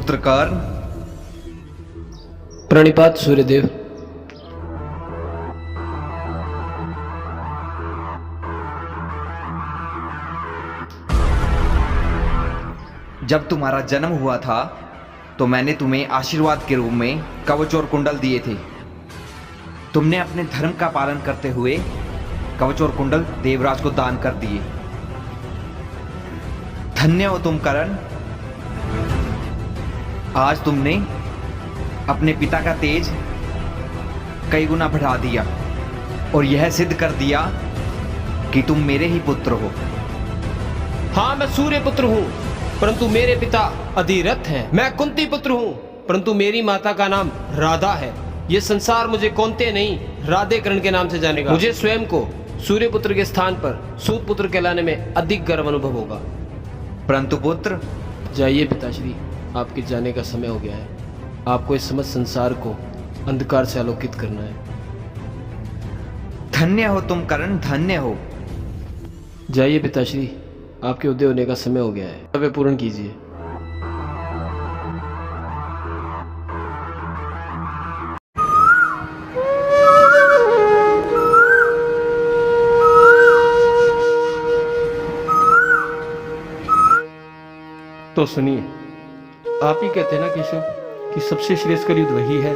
पुत्र कर्ण। प्रणिपात सूर्यदेव। जब तुम्हारा जन्म हुआ था तो मैंने तुम्हें आशीर्वाद के रूप में कवच और कुंडल दिए थे। तुमने अपने धर्म का पालन करते हुए कवच और कुंडल देवराज को दान कर दिए। धन्य हो तुम कर्ण। आज तुमने अपने पिता का तेज कई गुना बढ़ा दिया और यह सिद्ध कर दिया कि तुम मेरे ही पुत्र हो। हाँ, मैं सूर्य पुत्र हूँ, परंतु मेरे पिता अधिरथ हैं। मैं कुंती पुत्र हूँ, परंतु मेरी माता का नाम राधा है। ये संसार मुझे कौनते नहीं, राधे कर्ण के नाम से जानेगा। मुझे स्वयं को सूर्य पुत्र के स्थान पर सूत पुत्र कहलाने में अधिक गर्व अनुभव होगा। परंतु पुत्र, जाइए पिताश्री, आपके जाने का समय हो गया है। आपको इस समस्त संसार को अंधकार से आलोकित करना है। धन्य हो तुम कर्ण, धन्य हो। जाइए पिताश्री, आपके उदय होने का समय हो गया है। कर्तव्य पूर्ण कीजिए। तो सुनिए, आप ही कहते हैं ना केशव कि सबसे श्रेष्ठकर युद्ध वही है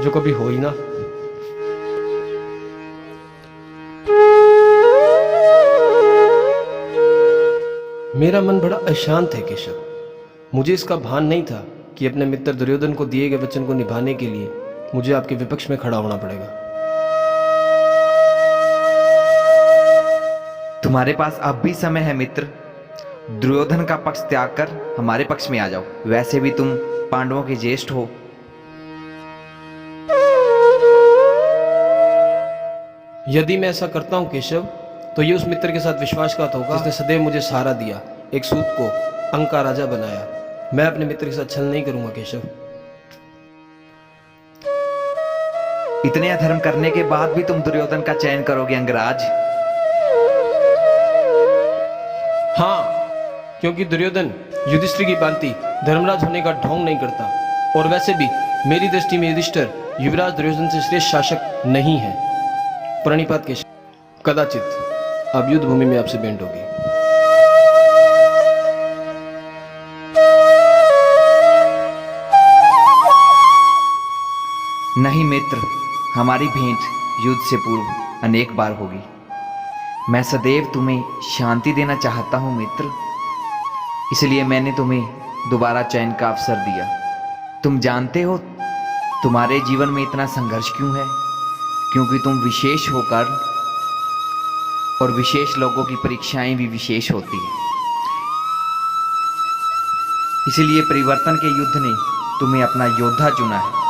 जो कभी हो ही ना। मेरा मन बड़ा अशांत है केशव। मुझे इसका भान नहीं था कि अपने मित्र दुर्योधन को दिए गए वचन को निभाने के लिए मुझे आपके विपक्ष में खड़ा होना पड़ेगा। तुम्हारे पास अब भी समय है मित्र। दुर्योधन का पक्ष त्याग कर हमारे पक्ष में आ जाओ। वैसे भी तुम पांडवों के ज्येष्ठ हो। यदि मैं ऐसा करता हूं केशव, तो ये उस मित्र के साथ विश्वासघात होगा जिसने सदैव मुझे सहारा दिया, एक सूत को अंक का राजा बनाया। मैं अपने मित्र के साथ छल नहीं करूंगा केशव। इतने अधर्म करने के बाद भी तुम दुर्योधन का चयन करोगे अंगराज? हाँ, क्योंकि दुर्योधन युधिष्ठिर की भांति धर्मराज होने का ढोंग नहीं करता, और वैसे भी मेरी दृष्टि में युधिष्ठिर युवराज दुर्योधन से श्रेष्ठ शासक नहीं है। प्रणिपात केशव। कदाचित अब युद्ध भूमि में आपसे भेंट होगी। नहीं मित्र, हमारी भेंट युद्ध से पूर्व अनेक बार होगी। मैं सदैव तुम्हें शांति देना चाहता हूं मित्र, इसलिए मैंने तुम्हें दोबारा चयन का अवसर दिया। तुम जानते हो तुम्हारे जीवन में इतना संघर्ष क्यों है? क्योंकि तुम विशेष होकर, और विशेष लोगों की परीक्षाएं भी विशेष होती हैं। इसीलिए परिवर्तन के युद्ध ने तुम्हें अपना योद्धा चुना है।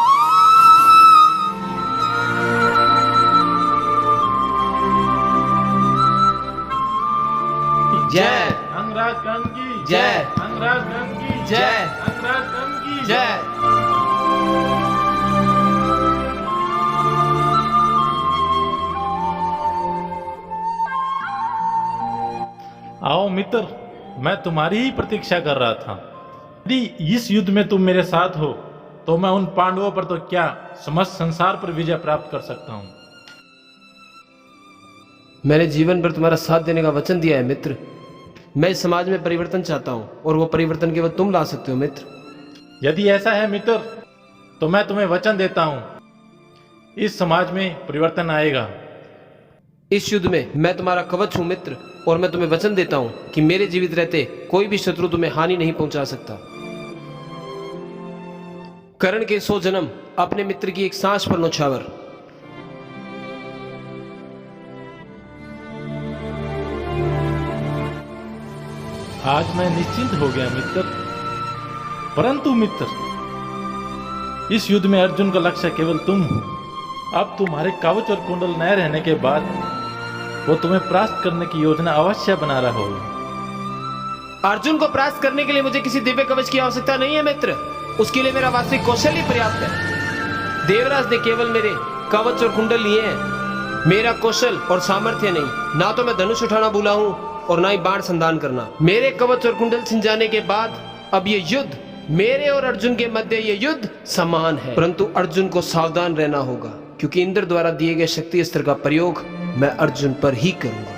जय अंगराज कर्ण की जय। अंगराज कर्ण की जय। अंगराज कर्ण की जय। आओ मित्र, मैं तुम्हारी ही प्रतीक्षा कर रहा था। यदि इस युद्ध में तुम मेरे साथ हो तो मैं उन पांडवों पर तो क्या, समस्त संसार पर विजय प्राप्त कर सकता हूँ। मैंने जीवन भर तुम्हारा साथ देने का वचन दिया है मित्र। मैं इस समाज में परिवर्तन चाहता हूं, और वो परिवर्तन केवल तुम ला सकते हो मित्र। यदि ऐसा है मित्र, तो मैं तुम्हें वचन देता हूँ, इस समाज में परिवर्तन आएगा। इस युद्ध में मैं तुम्हारा कवच हूं मित्र, और मैं तुम्हें वचन देता हूं कि मेरे जीवित रहते कोई भी शत्रु तुम्हें हानि नहीं पहुंचा सकता। कर्ण के 100 जन्म, अपने मित्र की एक सांस पर नौछावर। आज मैं निश्चिंत हो गया मित्र। परंतु मित्र, इस युद्ध में अर्जुन का लक्ष्य केवल तुम हो। अब तुम्हारे कवच और कुंडल न रहने के बाद वो तुम्हें परास्त करने की योजना अवश्य बना रहा होगा। अर्जुन को परास्त करने के लिए मुझे किसी दिव्य कवच की आवश्यकता नहीं है मित्र। उसके लिए मेरा वास्तविक कौशल ही पर्याप्त है। देवराज ने केवल मेरे कवच और कुंडल लिए हैं, मेरा कौशल और सामर्थ्य नहीं। ना तो मैं धनुष उठाना भूला हूं और ना ही बाण संधान करना। मेरे कवच और कुंडल छिन जाने के बाद अब ये युद्ध मेरे और अर्जुन के मध्य ये युद्ध समान है, परंतु अर्जुन को सावधान रहना होगा, क्योंकि इंद्र द्वारा दिए गए शक्ति अस्त्र का प्रयोग मैं अर्जुन पर ही करूंगा।